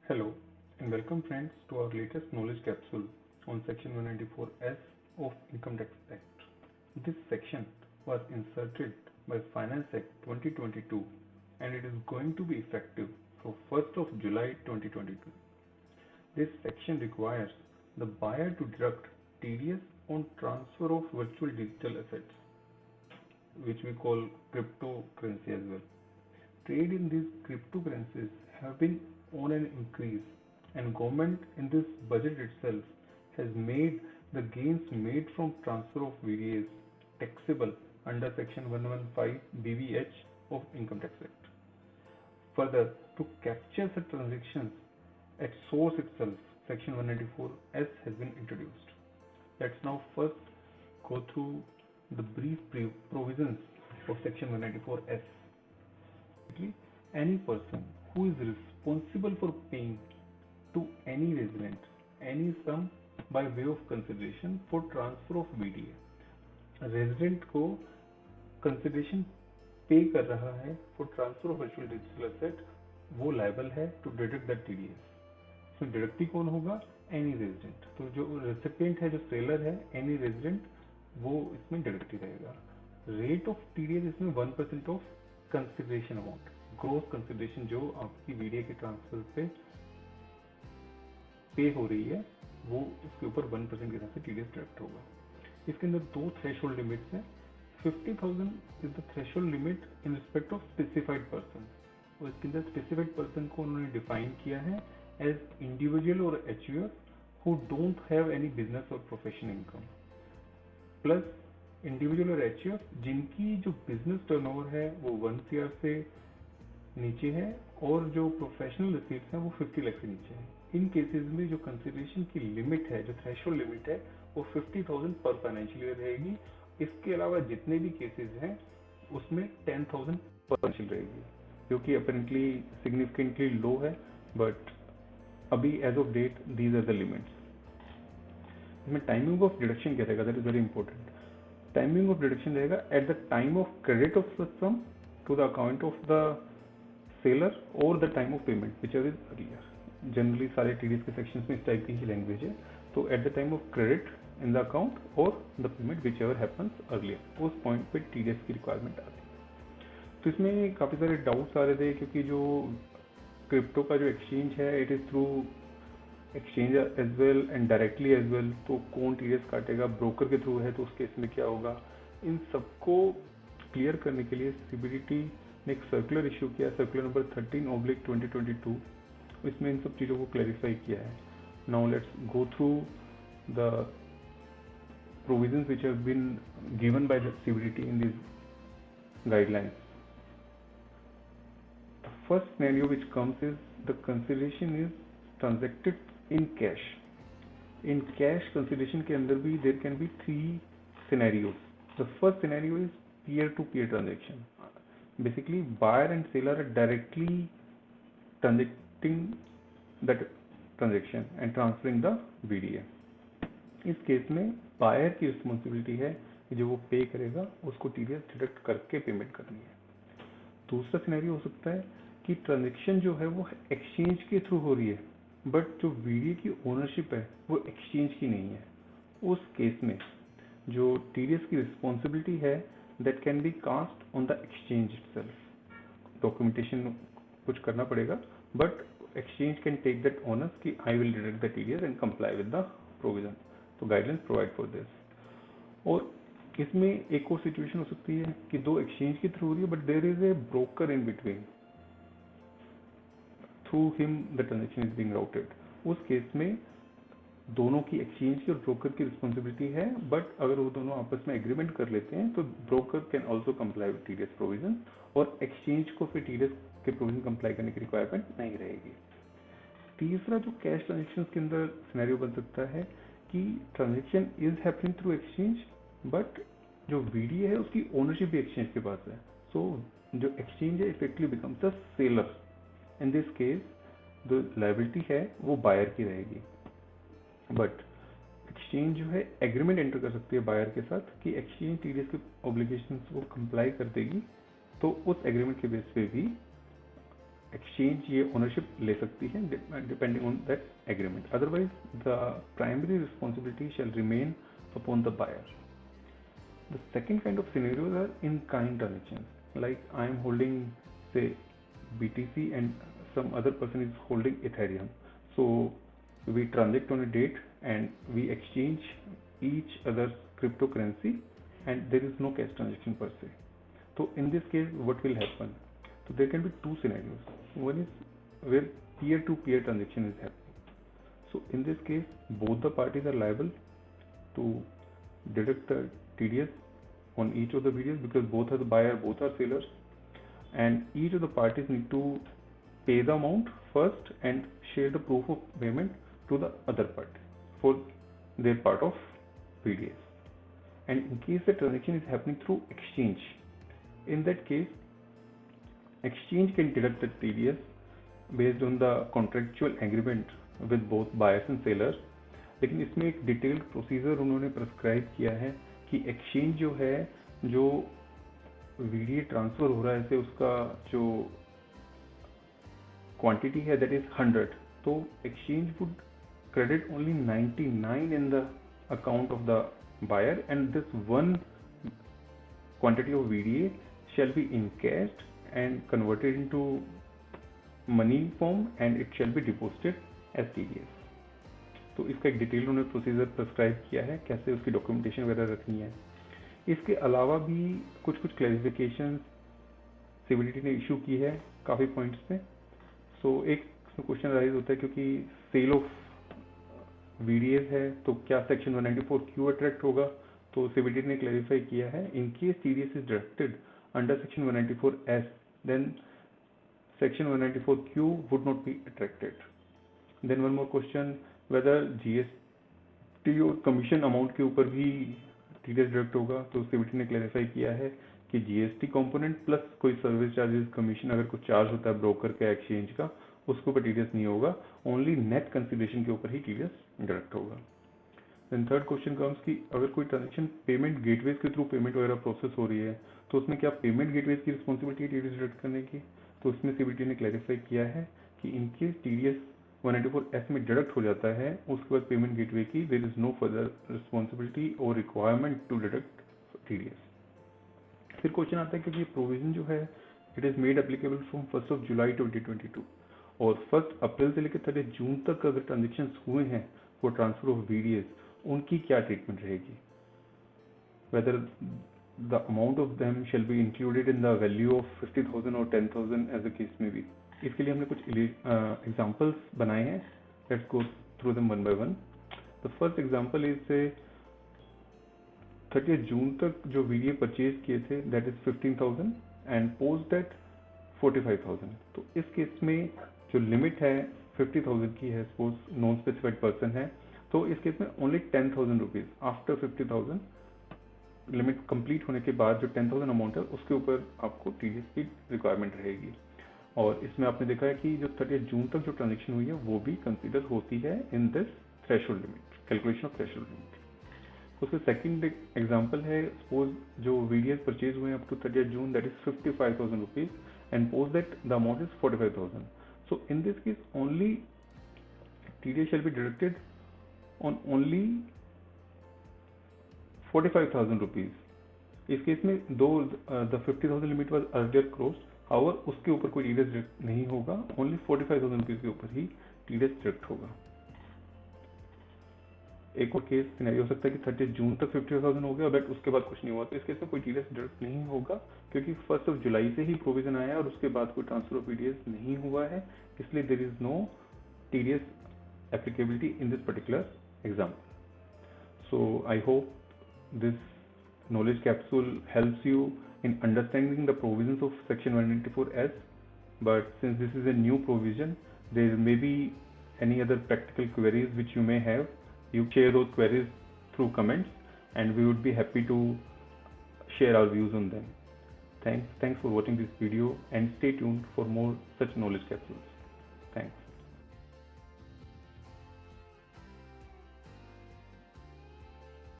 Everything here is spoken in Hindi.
Hello and welcome friends to our latest knowledge capsule on section 194S of Income Tax Act. This section was inserted by Finance Act 2022 and it is going to be effective from 1st of July 2022. This section requires the buyer to deduct TDS on transfer of virtual digital assets, which we call cryptocurrency as well. Trade in these cryptocurrencies have been on an increase, and government in this budget itself has made the gains made from transfer of VDAs taxable under section 115 BVH of Income Tax Act. Further, to capture such transactions at source itself, section 194S has been introduced. Let's now first go through the brief provisions of section 194S. Any person who is responsible for paying to any resident any sum by way of consideration for transfer of VDA, resident को कंसिडरेशन पे कर रहा है for transfer of virtual digital asset, वो लायबल है टू डिडक्ट दैट टीडीएस. इसमें डिडक्टी कौन होगा? Any resident. तो जो रेसिपिएंट है, जो सेलर है, एनी रेजिडेंट, वो इसमें डिडक्टी रहेगा. रेट ऑफ टीडीएस इसमें 1% of consideration amount, gross consideration जो आपकी वीडियो के ट्रांसफर पे हो रही है, वो इसके ऊपर 1% के हिसाब से टीडीएस डिडक्ट होगा. इसके अंदर दो थ्रेशोल्ड लिमिट्स हैं. 50,000 is the threshold limit in respect of specified person, और इसके अंदर स्पेसिफाइड पर्सन को उन्होंने डिफाइन किया है एज इंडिविजुअल और HUF who don't have any business और प्रोफेशनल इनकम, प्लस इंडिविजुअल और एचयूएफ जिनकी जो बिजनेस टर्नओवर है वो 1 CR से नीचे है और जो प्रोफेशनल रिसीट्स हैं वो 50 लाख से नीचे है. इन केसेस में जो कंसिडरेशन की लिमिट है, जो थ्रेशोल्ड लिमिट है, वो 50,000 पर फाइनेंशियल ईयर रहेगी. इसके अलावा जितने भी केसेस हैं उसमें 10,000 पर फाइनेंशियल रहेगी, जो कि अपेरेंटली सिग्निफिकेंटली लो है, बट अभी as of date these are the limits. इसमें टाइमिंग ऑफ डिडक्शन क्या रहेगा? That is very important. Timing of deduction रहेगा at the time of credit of such sum to the account of the seller और the time of payment whichever is earlier. Generally सारे टीडीएस के सेक्शंस में इस टाइप की ही लैंग्वेज है. तो at the time of credit in the account और the payment whichever happens earlier, उस पॉइंट पे टीडीएस की रिक्वायरमेंट आती है. तो इसमें काफ़ी सारे डाउट्स आ रहे थे, क्योंकि जो क्रिप्टो का जो एक्सचेंज है, it is through exchange as well and directly as well. तो कौन टीडीएस काटेगा? ब्रोकर के थ्रू है तो उस केस में क्या होगा? इन सबको क्लियर करने के लिए सीबीडीटी ने एक सर्कुलर इशू किया, सर्कुलर नंबर 13/2022. इसमें इन सब चीज़ों को क्लैरिफाई किया है. Now let's go through the provisions which have been given by the CBDT in these guidelines. The first scenario which comes is the consideration is transacted in cash. In cash consideration के अंदर भी there can be 3 scenarios. The first scenario is peer-to-peer transaction. Basically, buyer and seller are directly transacting that transaction and transferring the VDA. इस केस में बायर की रिस्पॉन्सिबिलिटी है कि जो वो पे करेगा उसको टीडीएस डिडक्ट करके पेमेंट करनी है. दूसरा सिनेरियो हो सकता है कि ट्रांजैक्शन जो है वो एक्सचेंज के थ्रू हो रही है, बट जो वीडियो की ओनरशिप है वो एक्सचेंज की नहीं है. उस केस में जो टीडीएस की रिस्पॉन्सिबिलिटी है that can be cast on the exchange itself. Documentation कुछ करना पड़ेगा, but exchange can take that onus कि I will deduct the TDS and comply with the provision. तो गाइडलाइंस प्रोवाइड फॉर दिस. और इसमें एक और सिचुएशन हो सकती है कि दो एक्सचेंज के थ्रू हो रही है, but there is a broker in between, through him the transaction is being routed. उस केस में दोनों की, एक्सचेंज की और ब्रोकर की रिस्पॉन्सिबिलिटी है, बट अगर वो दोनों आपस में एग्रीमेंट कर लेते हैं तो broker can also comply with TDS provision, और एक्सचेंज को फिर टीडीएस के प्रोविजन कंप्लाई करने की रिक्वायरमेंट नहीं रहेगी. तीसरा जो कैश ट्रांजेक्शन के अंदर सिनेरियो बन सकता है कि transaction is happening through exchange, but जो वीडियो है उसकी ओनरशिप भी एक्सचेंज के पास है. सो जो एक्सचेंज है effectively becomes the seller. In this case जो लायबिलिटी है वो बायर की रहेगी, बट एक्सचेंज जो है एग्रीमेंट एंटर कर सकती है बायर के साथ कि एक्सचेंज टीडीएस के ऑब्लिगेशंस को कंप्लाई कर देगी, तो उस एग्रीमेंट के बेस पे भी exchange ये ownership ले सकती है depending on that agreement. Otherwise, the primary responsibility shall remain upon the buyer. The second kind of scenarios are in-kind transactions. Like I am holding, say, BTC and some other person is holding Ethereum. So we transact on a date and we exchange each other's cryptocurrency, and there is no cash transaction per se. So in this case, what will happen? So there can be two scenarios. One is where peer-to-peer transaction is happening. So in this case, both the parties are liable to deduct the TDS on each of the videos, because both are the buyer, both are sellers, and each of the parties need to pay the amount first and share the proof of payment to the other party for their part of VDS. And in case the transaction is happening through exchange, in that case, exchange can deduct the TDS based on the contractual agreement with both buyers and sellers. लेकिन इसमें एक डिटेल्ड प्रोसीजर उन्होंने प्रेस्क्राइब किया है कि एक्सचेंज जो है, जो वीडीए ट्रांसफर हो रहा है, से उसका जो क्वांटिटी है दैट इज 100, तो exchange would credit only 99 in the account of the buyer, and this one quantity of VDA shall be encashed and converted into money form, and it shall be deposited as TDS. तो इसका एक डिटेल उन्होंने प्रोसीजर प्रेस्क्राइब किया है, कैसे उसकी डॉक्यूमेंटेशन वगैरह रखनी है. इसके अलावा भी कुछ क्लैरिफिकेशन सीबीडीटी ने इशू की है काफ़ी पॉइंट्स पे. सो एक क्वेश्चन राइज होता है, क्योंकि सेल ऑफ VDS है तो क्या सेक्शन 194 क्यू अट्रैक्ट होगा. तो सीबीडीटी ने क्लैरिफाई किया है, in case TDS is deducted under section 194S, then section 194Q would not be attracted. Then one more question, whether GST और कमीशन अमाउंट के ऊपर भी TDS डिडक्ट होगा. तो सीबीडीटी ने क्लैरिफाई किया है कि GST कंपोनेंट प्लस कोई सर्विस चार्जेस, कमीशन अगर कुछ चार्ज होता है ब्रोकर का एक्सचेंज का, उसके ऊपर TDS नहीं होगा, ओनली नेट कंसिडरेशन के ऊपर ही TDS डिडक्ट होगा. देन थर्ड क्वेश्चन कम्स कि अगर कोई ट्रांजेक्शन पेमेंट गेटवेज के थ्रू पेमेंट वगैरह प्रोसेस हो रही है, तो उसमें क्या पेमेंट गेटवेज की रिस्पॉन्सिबिलिटी है TDS डिडक्ट करने की. तो इसमें सीबीडीटी ने क्लैरिफाई किया है कि इनकेस TDS 194S में डिडक्ट हो जाता है, उसके बाद पेमेंट गेटवे की there is no further responsibility और रिक्वायरमेंट टू डिडक्ट TDS. फिर क्वेश्चन आता है कि ये प्रोविजन जो है it is made applicable from 1 July 2022, और 1 अप्रैल से लेकर 30 जून तक अगर ट्रांजेक्शन हुए हैं फॉर ट्रांसफर ऑफ VDS, उनकी क्या ट्रीटमेंट रहेगी. Whether the amount of them shall be included in the value of 50,000 or 10,000 as the case may be. इसके लिए हमने कुछ एग्जांपल्स बनाए हैं. Let's go through them one by one. The first example is से 30 जून तक जो VDA परचेज किए थे that is 15,000 and post that 45,000. तो इस केस में जो लिमिट है 50,000 की है, सपोज नॉन स्पेसिफाइड पर्सन है, तो इस केस में only 10,000 rupees after 50,000 limit complete होने के बाद जो 10,000 अमाउंट है उसके ऊपर आपको TDS की रिक्वायरमेंट रहेगी. और इसमें आपने देखा है कि जो 30 जून तक जो ट्रांजेक्शन हुई है वो भी कंसीडर होती है in this threshold limit, calculation of threshold limit. उसके सेकंड एग्जांपल है, सपोज जो VDS परचेज हुए up to 30 June that is 55,000 rupees and post that the amount is 45,000. So in this case only TDS shall be deducted on only 45,000 rupees. इस केस में though the 50,000 limit was earlier crossed, however उसके ऊपर कोई TDS डिडक्ट नहीं होगा, ओनली 45,000 रुपीज के ऊपर ही TDS डिडक्ट होगा. एक और केस सिनेरियो हो सकता है कि 30 जून तक 50,000 हो गया बट उसके बाद कुछ नहीं हुआ, तो इस केस में कोई TDS डिडक्ट नहीं होगा, क्योंकि 1 जुलाई से ही प्रोविजन आया और उसके बाद कोई ट्रांसफर ऑफ VDS नहीं हुआ है, इसलिए there is no TDS applicability in this particular example. So I hope this knowledge capsule helps you in understanding the provisions of section 194S, but since this is a new provision, there may be any other practical queries which you may have. You share those queries through comments and we would be happy to share our views on them. Thanks for watching this video and stay tuned for more such knowledge capsules. Thanks.